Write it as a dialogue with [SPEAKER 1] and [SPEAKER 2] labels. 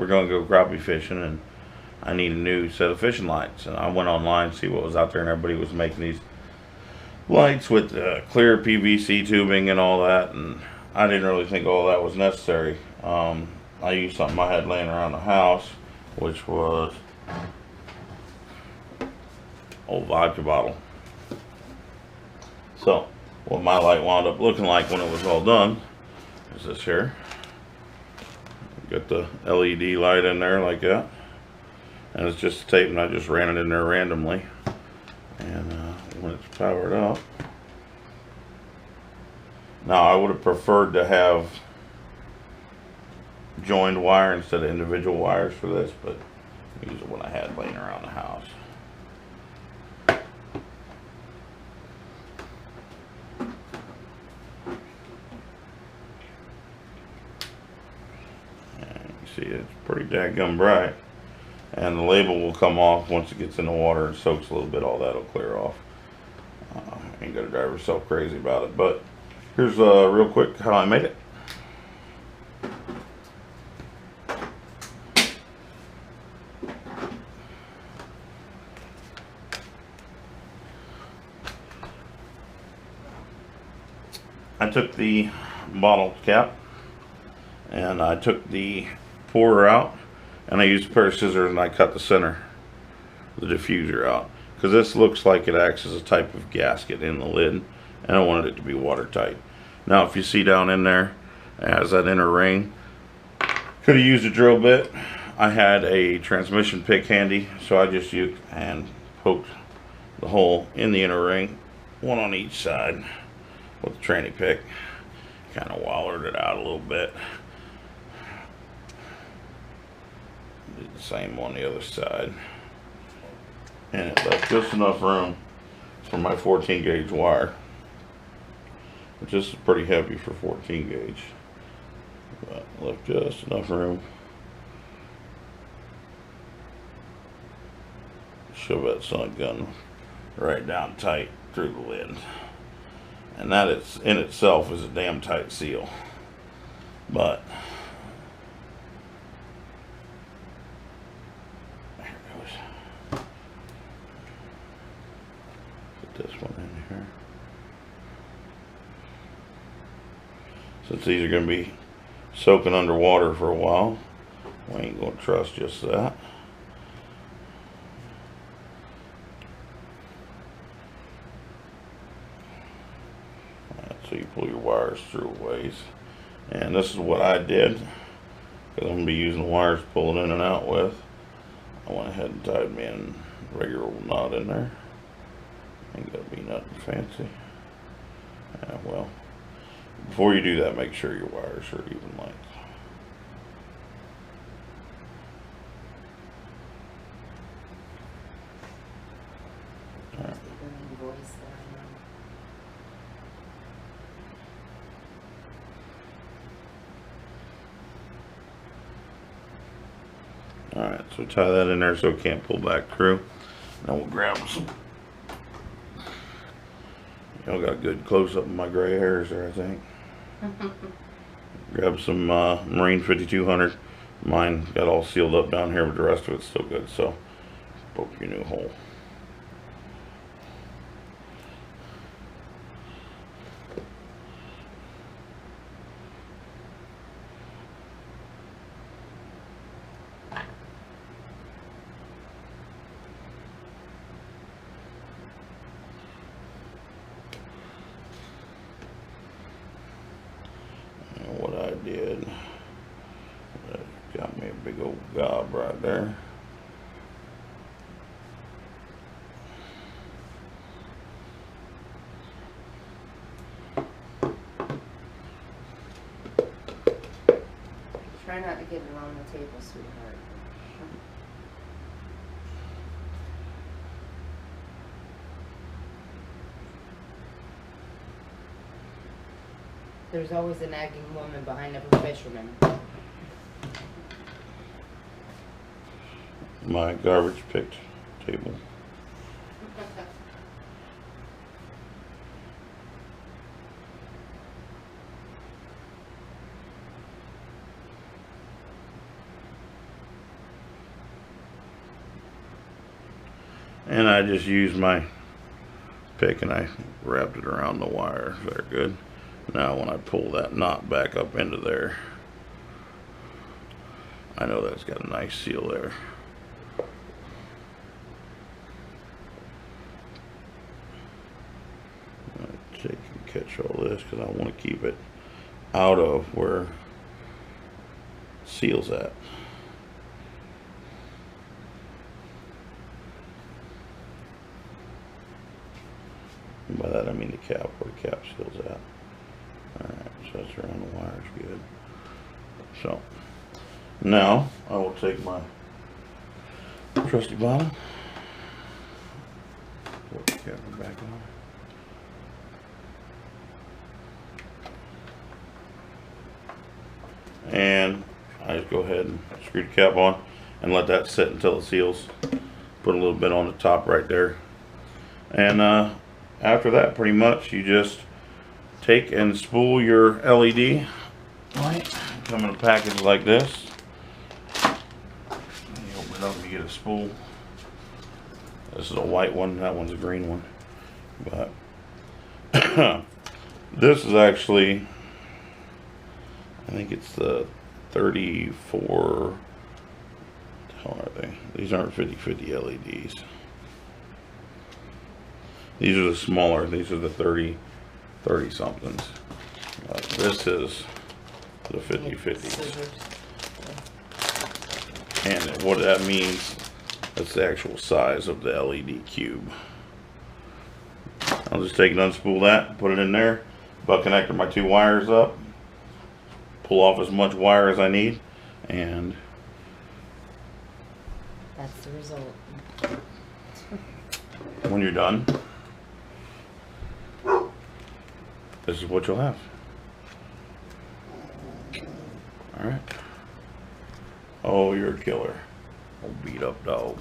[SPEAKER 1] we're going to go crappie fishing, and I need a new set of fishing lights. And I went online to see what was out there, and everybody was making these lights with clear PVC tubing and all that, and I didn't really think all that was necessary. I used something I had laying around the house, which was old vodka bottle. So what my light wound up looking like when it was all done is this here. Got the LED light in there like that, and it's just tape, and I just ran it in there randomly, and when it's powered up. Now I would have preferred to have joined wire instead of individual wires for this, but these are what I had laying around the house. And you see it's pretty dadgum bright, and the label will come off once it gets in the water and soaks a little bit. All that'll clear off. Ain't gonna drive yourself crazy about it, but here's real quick how I made it. I took the bottle cap and I took the pourer out, and I used a pair of scissors and I cut the center, the diffuser out, because this looks like it acts as a type of gasket in the lid, and I wanted it to be watertight. Now if you see down in there, it has that inner ring. Could have used a drill bit. I had a transmission pick handy, so I just used and poked the hole in the inner ring, one on each side, with the tranny pick. Kind of wallered it out a little bit. Did the same on the other side, and it left just enough room for my 14 gauge wire, which is pretty heavy for 14 gauge, but left just enough room. Shove that son gun right down tight through the lid. And that is, in itself, is a damn tight seal. But there it goes. Put this one in here. Since these are going to be soaking underwater for a while, we ain't going to trust just that. So you pull your wires through a ways, and this is what I did, because I'm going to be using the wires to pull it in and out with. I went ahead and tied me in a regular old knot in there. Ain't got to be nothing fancy. Well, before you do that, make sure your wires are even length. Alright, so tie that in there so it can't pull back through. Now we'll grab some. Y'all got a good close up of my gray hairs there, I think. Grab some Marine 5200. Mine got all sealed up down here, but the rest of it's still good, so poke your new hole. What I did, got me a big old gob right there.
[SPEAKER 2] Try not to get it on the table, sweetheart. There's always a nagging woman behind every fisherman.
[SPEAKER 1] My garbage picked table. And I just used my pick and I wrapped it around the wire. Very good. Now when I pull that knot back up into there, I know that's got a nice seal there. Take and catch all this because I want to keep it out of where seal's at. And by that I mean the cap, where the cap seal's at. Alright, so that's around the wires good. So now I will take my trusty bottle, put the cap back on. And I just go ahead and screw the cap on and let that sit until it seals. Put a little bit on the top right there. And after that, pretty much, you just take and spool your LED light. Come in a package like this. You open it up and you get a spool. This is a white one, that one's a green one. But this is actually, I think it's the 34, what the hell are they? These aren't 50/50 LEDs. These are the smaller, these are the 30 somethings. This is the 50/50s. And what that means, that's the actual size of the LED cube. I'll just take and unspool that, put it in there, butt connector my two wires up, pull off as much wire as I need, and
[SPEAKER 2] That's the result.
[SPEAKER 1] when you're done, this is what you'll have. Alright. Oh, you're a killer. Old beat up dog.